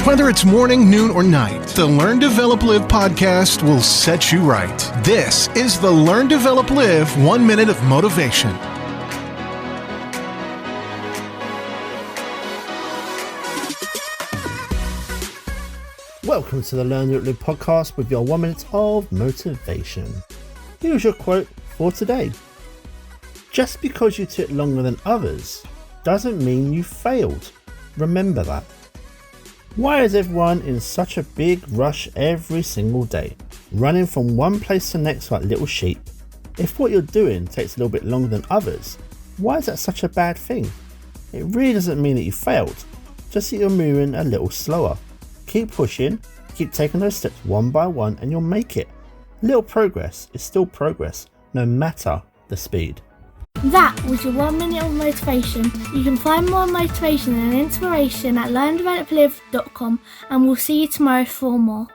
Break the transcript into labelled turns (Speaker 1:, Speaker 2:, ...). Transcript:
Speaker 1: Whether it's morning, noon, or night, the Learn, Develop, Live podcast will set you right. This is the Learn, Develop, Live 1 Minute of Motivation.
Speaker 2: Welcome to the Learn, Develop, Live podcast with your 1 minute of motivation. Here's your quote for today. Just because you took longer than others doesn't mean you failed. Remember that. Why is everyone in such a big rush every single day, running from one place to the next like little sheep? If what you're doing takes a little bit longer than others, why is that such a bad thing? It really doesn't mean that you failed, just that you're moving a little slower. Keep pushing, keep taking those steps one by one and you'll make it. Little progress is still progress, no matter the speed.
Speaker 3: That was your 1 minute of motivation. You can find more motivation and inspiration at learndeveloplive.com, and we'll see you tomorrow for more.